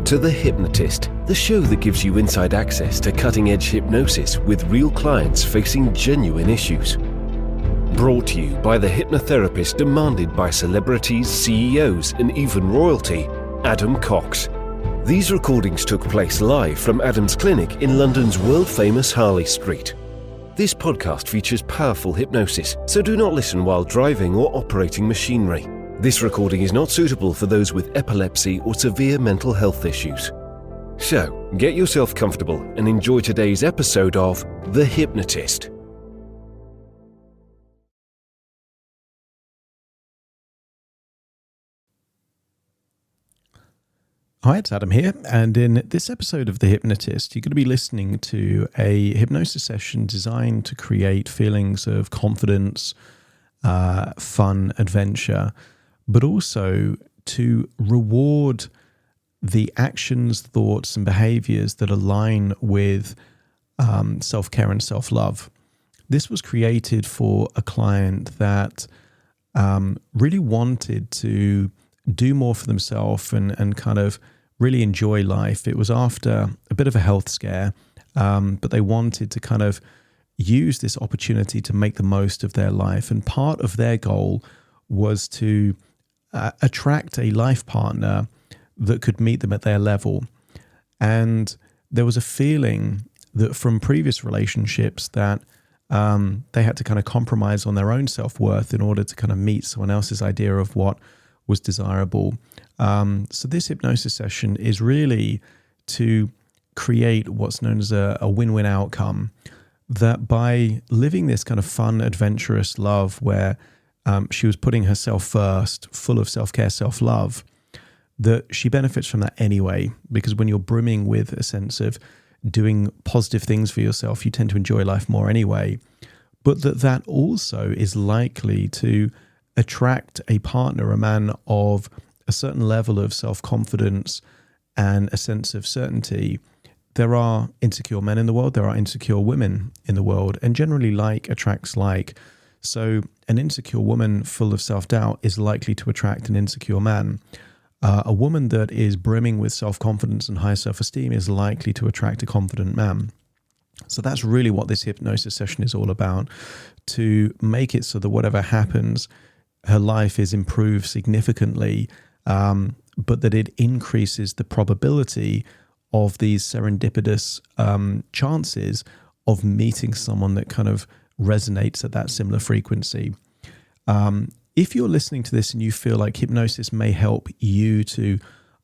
to The Hypnotist, the show that gives you inside access to cutting-edge hypnosis with real clients facing genuine issues. Brought to you by the hypnotherapist demanded by celebrities, CEOs, and even royalty, Adam Cox. These recordings took place live from Adam's clinic in London's world-famous Harley Street. This podcast features powerful hypnosis, so do not listen while driving or operating machinery. This recording is not suitable for those with epilepsy or severe mental health issues. So, get yourself comfortable and enjoy today's episode of The Hypnotist. Hi, it's Adam here, and in this episode of The Hypnotist, you're going to be listening to a hypnosis session designed to create feelings of confidence, fun, adventure, but also to reward the actions, thoughts, and behaviors that align with self-care and self-love. This was created for a client that really wanted to do more for themselves and kind of really enjoy life. It was after a bit of a health scare, but they wanted to kind of use this opportunity to make the most of their life. And part of their goal was to attract a life partner that could meet them at their level. And there was a feeling that from previous relationships that they had to kind of compromise on their own self-worth in order to kind of meet someone else's idea of what was desirable. So this hypnosis session is really to create what's known as a win-win outcome, that by living this kind of fun, adventurous love where she was putting herself first, full of self-care, self-love, that she benefits from that anyway, because when you're brimming with a sense of doing positive things for yourself, you tend to enjoy life more anyway. But that also is likely to attract a partner, a man of a certain level of self-confidence and a sense of certainty. There are insecure men in the world, there are insecure women in the world, and generally like attracts like. So an insecure woman full of self-doubt is likely to attract an insecure man. A woman that is brimming with self-confidence and high self-esteem is likely to attract a confident man. So that's really what this hypnosis session is all about, to make it so that whatever happens, her life is improved significantly, but that it increases the probability of these serendipitous chances of meeting someone that kind of resonates at that similar frequency. If you're listening to this and you feel like hypnosis may help you to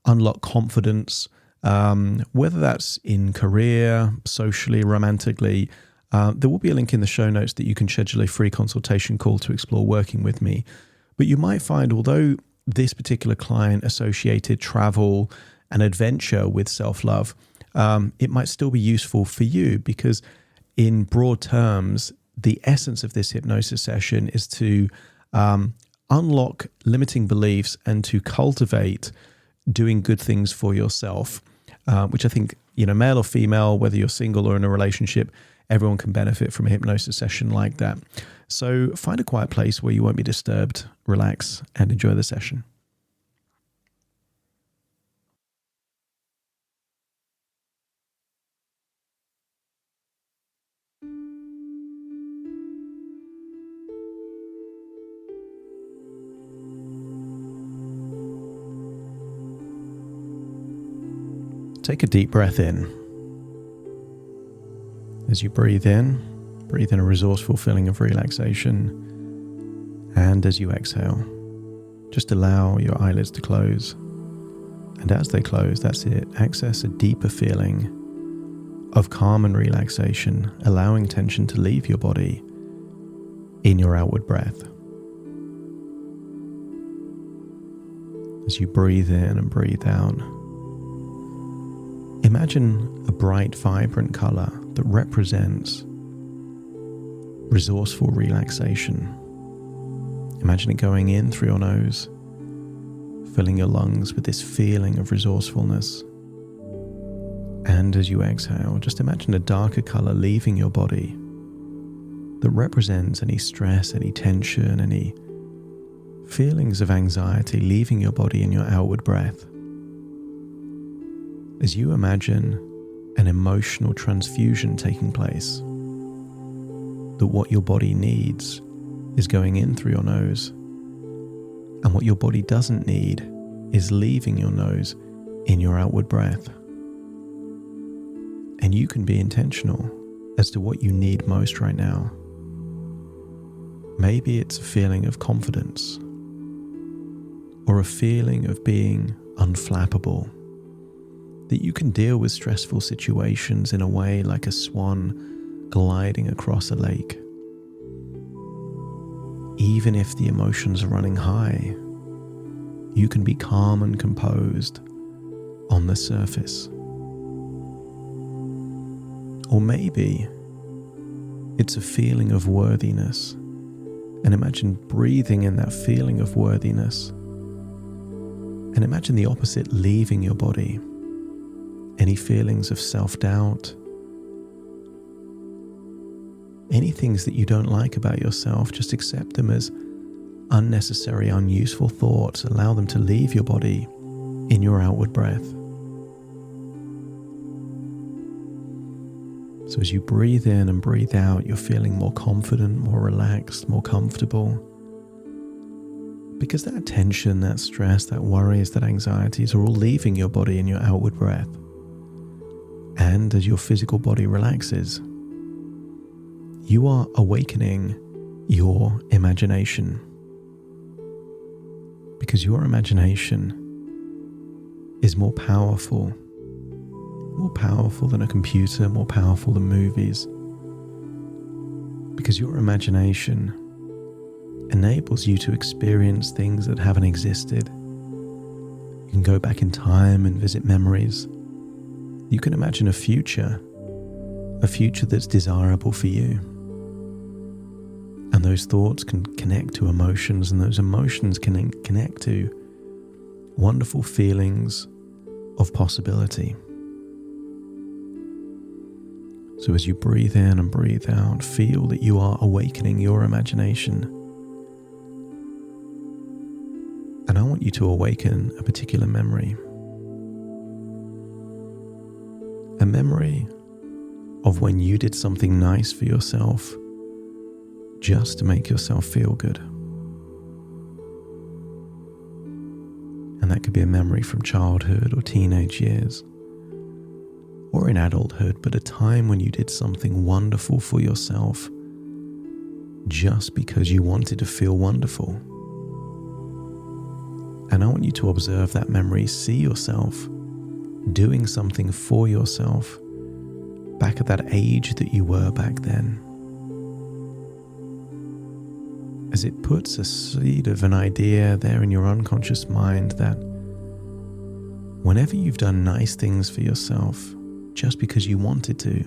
unlock confidence, whether that's in career, socially, romantically, there will be a link in the show notes that you can schedule a free consultation call to explore working with me. But you might find, although this particular client associated travel and adventure with self-love, it might still be useful for you, because in broad terms, the essence of this hypnosis session is to unlock limiting beliefs and to cultivate doing good things for yourself, which I think, male or female, whether you're single or in a relationship, everyone can benefit from a hypnosis session like that. So find a quiet place where you won't be disturbed, relax, and enjoy the session. Take a deep breath in. As you breathe in a resourceful feeling of relaxation. And as you exhale, just allow your eyelids to close. And as they close, that's it. Access a deeper feeling of calm and relaxation, allowing tension to leave your body in your outward breath. As you breathe in and breathe out, imagine a bright, vibrant color that represents resourceful relaxation. Imagine it going in through your nose, filling your lungs with this feeling of resourcefulness. And as you exhale, just imagine a darker color leaving your body that represents any stress, any tension, any feelings of anxiety leaving your body in your outward breath. as you imagine an emotional transfusion taking place, that what your body needs is going in through your nose, and what your body doesn't need is leaving your nose in your outward breath. And you can be intentional as to what you need most right now. Maybe it's a feeling of confidence, or a feeling of being unflappable, that you can deal with stressful situations in a way like a swan gliding across a lake. Even if the emotions are running high, you can be calm and composed on the surface. Or maybe it's a feeling of worthiness, and imagine breathing in that feeling of worthiness, and imagine the opposite leaving your body. Any feelings of self-doubt, any things that you don't like about yourself, just accept them as unnecessary, unuseful thoughts. Allow them to leave your body in your outward breath. So as you breathe in and breathe out, you're feeling more confident, more relaxed, more comfortable. Because that tension, that stress, that worries, that anxieties are all leaving your body in your outward breath. And as your physical body relaxes, you are awakening your imagination. Because your imagination is more powerful than a computer, more powerful than movies. Because your imagination enables you to experience things that haven't existed. You can go back in time and visit memories. You can imagine a future that's desirable for you. And those thoughts can connect to emotions, and those emotions can connect to wonderful feelings of possibility. So as you breathe in and breathe out, feel that you are awakening your imagination. And I want you to awaken a particular memory. A memory of when you did something nice for yourself just to make yourself feel good. And that could be a memory from childhood or teenage years, or in adulthood, but a time when you did something wonderful for yourself just because you wanted to feel wonderful. And I want you to observe that memory, see yourself doing something for yourself back at that age that you were back then. As it puts a seed of an idea there in your unconscious mind that whenever you've done nice things for yourself just because you wanted to,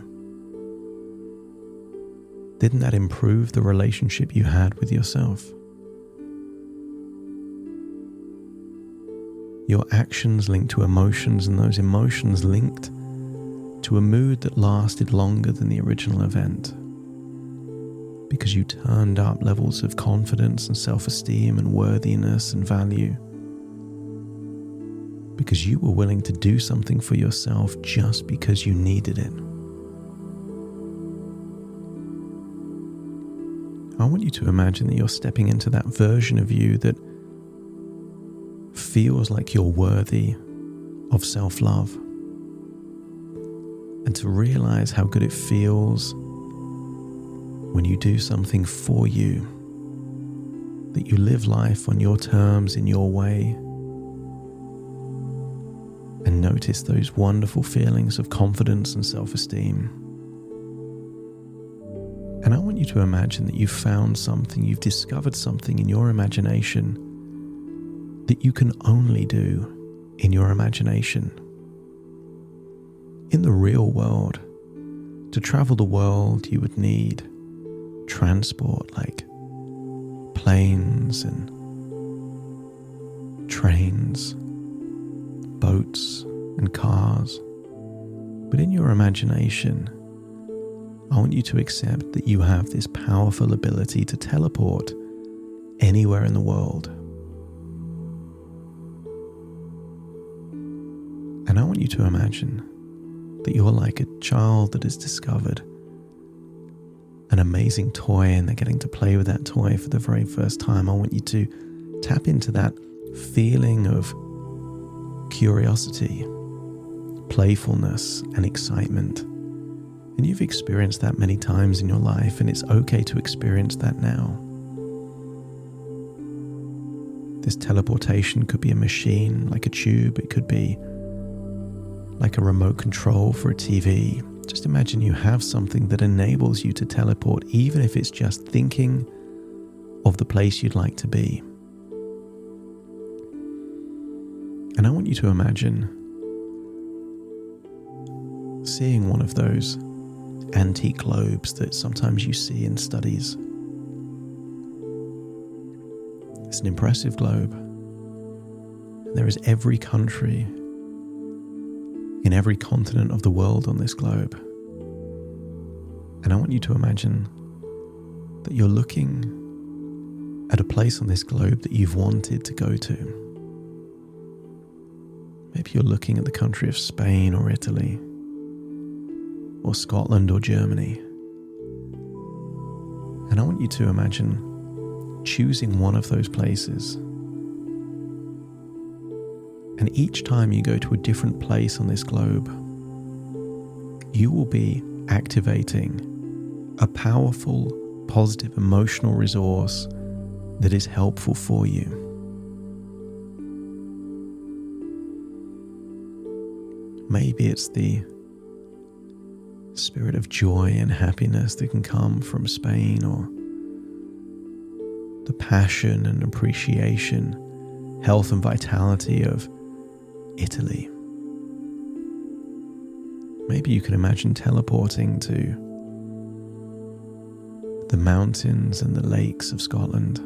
didn't that improve the relationship you had with yourself? Your actions linked to emotions, and those emotions linked to a mood that lasted longer than the original event. Because you turned up levels of confidence and self-esteem and worthiness and value. Because you were willing to do something for yourself just because you needed it. I want you to imagine that you're stepping into that version of you that feels like you're worthy of self-love. And to realize how good it feels when you do something for you, that you live life on your terms, in your way, and notice those wonderful feelings of confidence and self-esteem. And I want you to imagine that you've found something, you've discovered something in your imagination that you can only do in your imagination. In the real world, to travel the world, you would need transport like planes and trains, boats and cars. But in your imagination, I want you to accept that you have this powerful ability to teleport anywhere in the world. And I want you to imagine that you're like a child that has discovered an amazing toy and they're getting to play with that toy for the very first time. I want you to tap into that feeling of curiosity, playfulness, and excitement. And you've experienced that many times in your life, and it's okay to experience that now. This teleportation could be a machine, like a tube. It could be like a remote control for a TV. Just imagine you have something that enables you to teleport, even if it's just thinking of the place you'd like to be. And I want you to imagine seeing one of those antique globes that sometimes you see in studies. It's an impressive globe. There is every country in every continent of the world on this globe. And I want you to imagine that you're looking at a place on this globe that you've wanted to go to. Maybe you're looking at the country of Spain or Italy, or Scotland or Germany. And I want you to imagine choosing one of those places. And each time you go to a different place on this globe, you will be activating a powerful, positive emotional resource that is helpful for you. Maybe it's the spirit of joy and happiness that can come from Spain, or the passion and appreciation, health and vitality of Italy. Maybe you can imagine teleporting to the mountains and the lakes of Scotland.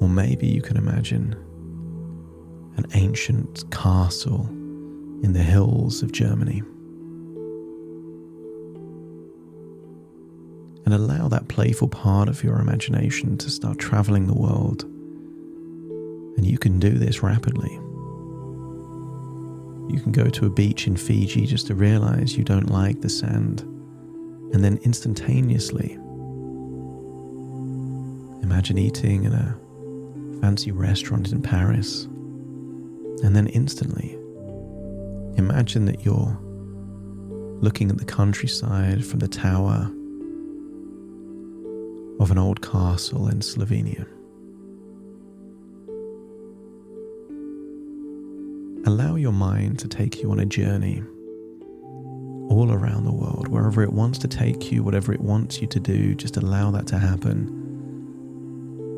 Or maybe you can imagine an ancient castle in the hills of Germany. And allow that playful part of your imagination to start traveling the world. And you can do this rapidly. You can go to a beach in Fiji just to realize you don't like the sand, and then instantaneously imagine eating in a fancy restaurant in Paris, and then instantly imagine that you're looking at the countryside from the tower of an old castle in Slovenia. Allow your mind to take you on a journey all around the world, wherever it wants to take you, whatever it wants you to do, just allow that to happen.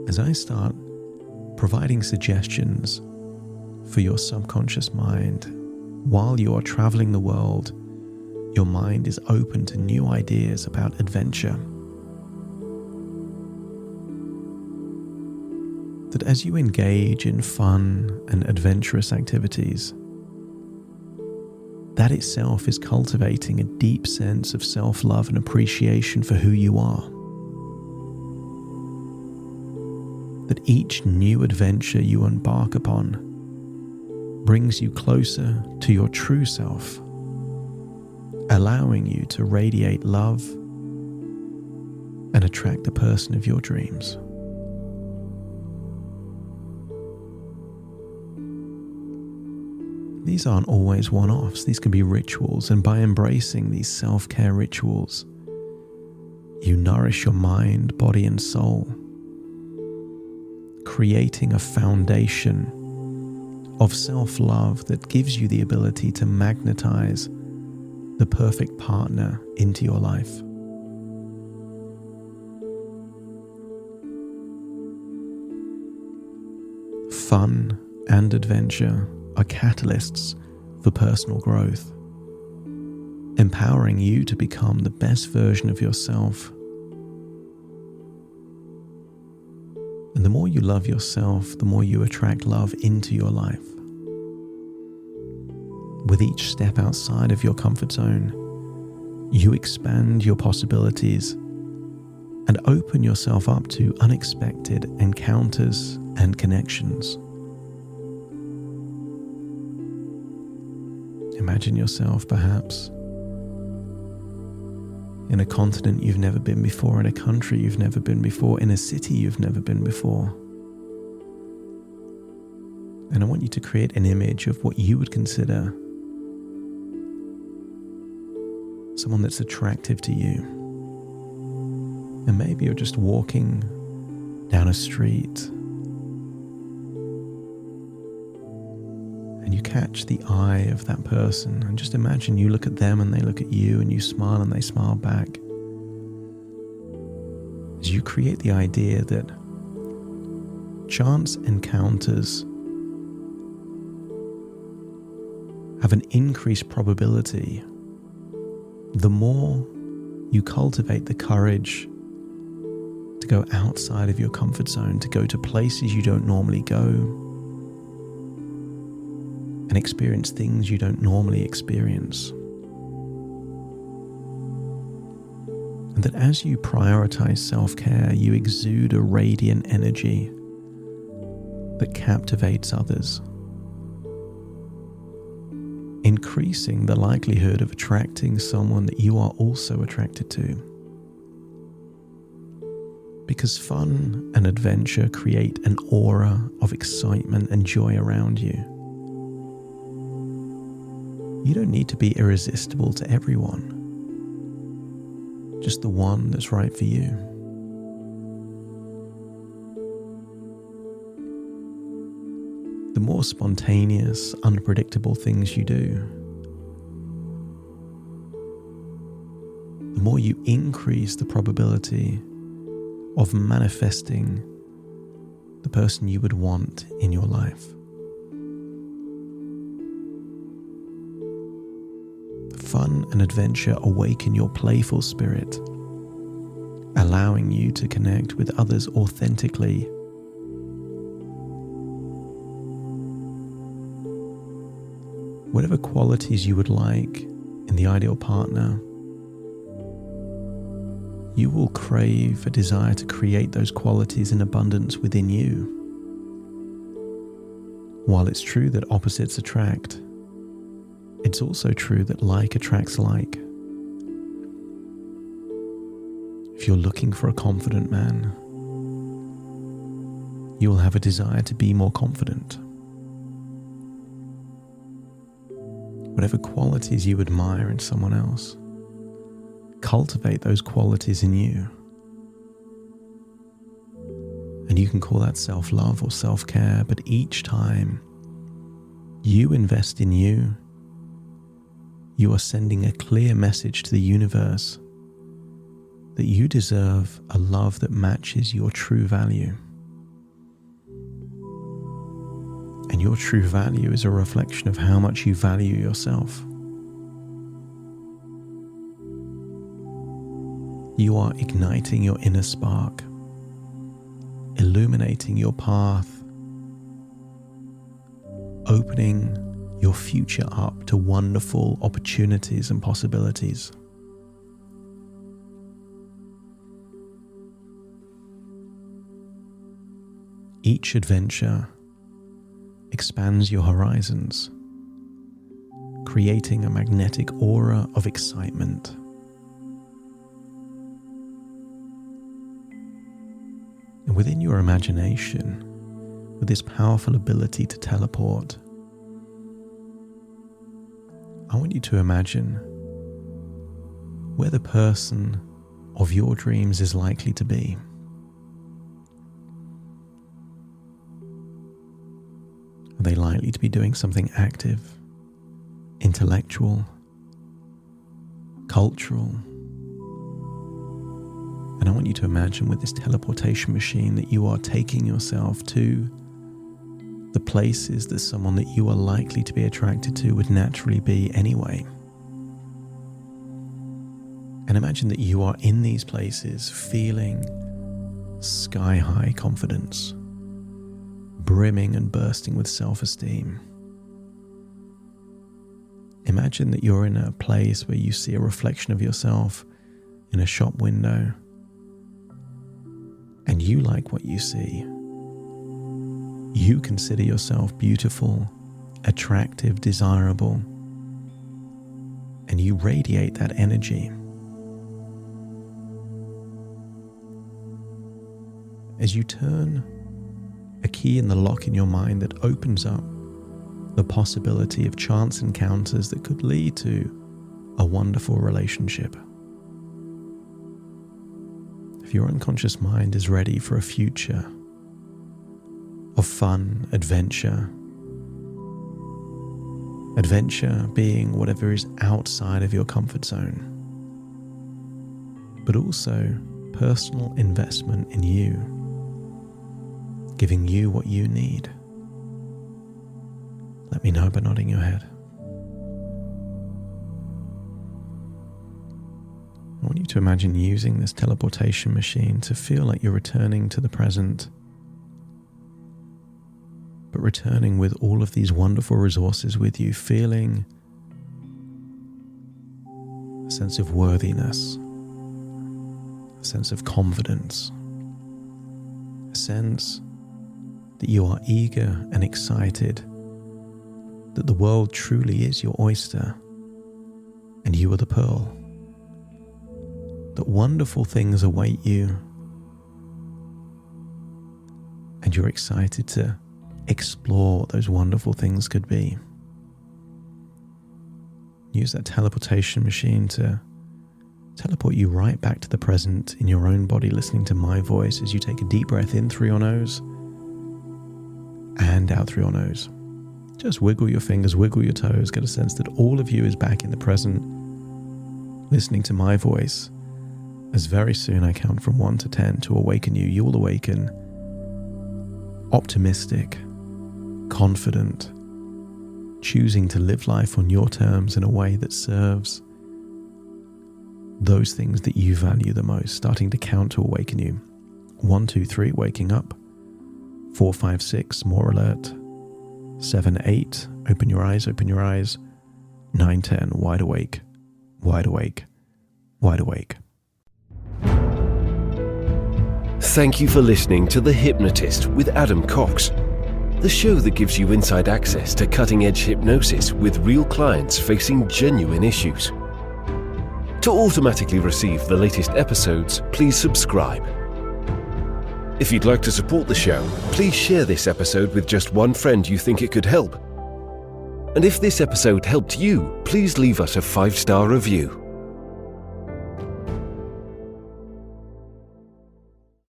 As I start providing suggestions for your subconscious mind, while you are traveling the world, your mind is open to new ideas about adventure. That as you engage in fun and adventurous activities, that itself is cultivating a deep sense of self-love and appreciation for who you are. That each new adventure you embark upon brings you closer to your true self, allowing you to radiate love and attract the person of your dreams. These aren't always one-offs. These can be rituals, and by embracing these self-care rituals, you nourish your mind, body, and soul, creating a foundation of self-love that gives you the ability to magnetize the perfect partner into your life. Fun and adventure are catalysts for personal growth, empowering you to become the best version of yourself. And the more you love yourself, the more you attract love into your life. With each step outside of your comfort zone, you expand your possibilities and open yourself up to unexpected encounters and connections. Imagine yourself perhaps in a continent you've never been before, in a country you've never been before, in a city you've never been before. And I want you to create an image of what you would consider someone that's attractive to you. And maybe you're just walking down a street and you catch the eye of that person, and just imagine you look at them and they look at you, and you smile and they smile back. As you create the idea that chance encounters have an increased probability, the more you cultivate the courage to go outside of your comfort zone, to go to places you don't normally go, and experience things you don't normally experience. And that as you prioritize self-care, you exude a radiant energy that captivates others, increasing the likelihood of attracting someone that you are also attracted to. Because fun and adventure create an aura of excitement and joy around you. You don't need to be irresistible to everyone, just the one that's right for you. The more spontaneous, unpredictable things you do, the more you increase the probability of manifesting the person you would want in your life. Fun and adventure awaken your playful spirit, allowing you to connect with others authentically. Whatever qualities you would like in the ideal partner, you will crave a desire to create those qualities in abundance within you. While it's true that opposites attract, it's also true that like attracts like. If you're looking for a confident man, you will have a desire to be more confident. Whatever qualities you admire in someone else, cultivate those qualities in you. And you can call that self-love or self-care, but each time you invest in you, you are sending a clear message to the universe that you deserve a love that matches your true value. And your true value is a reflection of how much you value yourself. You are igniting your inner spark, illuminating your path, opening your future up to wonderful opportunities and possibilities. Each adventure expands your horizons, creating a magnetic aura of excitement. And within your imagination, with this powerful ability to teleport, I want you to imagine where the person of your dreams is likely to be. Are they likely to be doing something active, intellectual, cultural? And I want you to imagine with this teleportation machine that you are taking yourself to the places that someone that you are likely to be attracted to would naturally be anyway. And imagine that you are in these places feeling sky-high confidence, brimming and bursting with self-esteem. Imagine that you're in a place where you see a reflection of yourself in a shop window, and you like what you see. You consider yourself beautiful, attractive, desirable, and you radiate that energy. As you turn a key in the lock in your mind that opens up the possibility of chance encounters that could lead to a wonderful relationship. If your unconscious mind is ready for a future of fun, adventure being whatever is outside of your comfort zone, but also personal investment in you, giving you what you need. Let me know by nodding your head. I want you to imagine using this teleportation machine to feel like you're returning to the present, but returning with all of these wonderful resources with you, feeling a sense of worthiness, a sense of confidence, a sense that you are eager and excited, that the world truly is your oyster and you are the pearl, that wonderful things await you and you're excited to explore what those wonderful things could be. Use that teleportation machine to teleport you right back to the present in your own body, listening to my voice as you take a deep breath in through your nose and out through your nose. Just wiggle your fingers, wiggle your toes, get a sense that all of you is back in the present, listening to my voice. As very soon I count from 1 to 10 to awaken you, you will awaken optimistic, confident, choosing to live life on your terms in a way that serves those things that you value the most, starting to count to awaken you. 1, 2, 3, waking up. 4, 5, 6, more alert. 7, 8, open your eyes, open your eyes. 9, 10, wide awake, wide awake, wide awake. Thank you for listening to The Hypnotist with Adam Cox, the show that gives you inside access to cutting-edge hypnosis with real clients facing genuine issues. To automatically receive the latest episodes, please subscribe. If you'd like to support the show, please share this episode with just one friend you think it could help. And if this episode helped you, please leave us a 5-star review.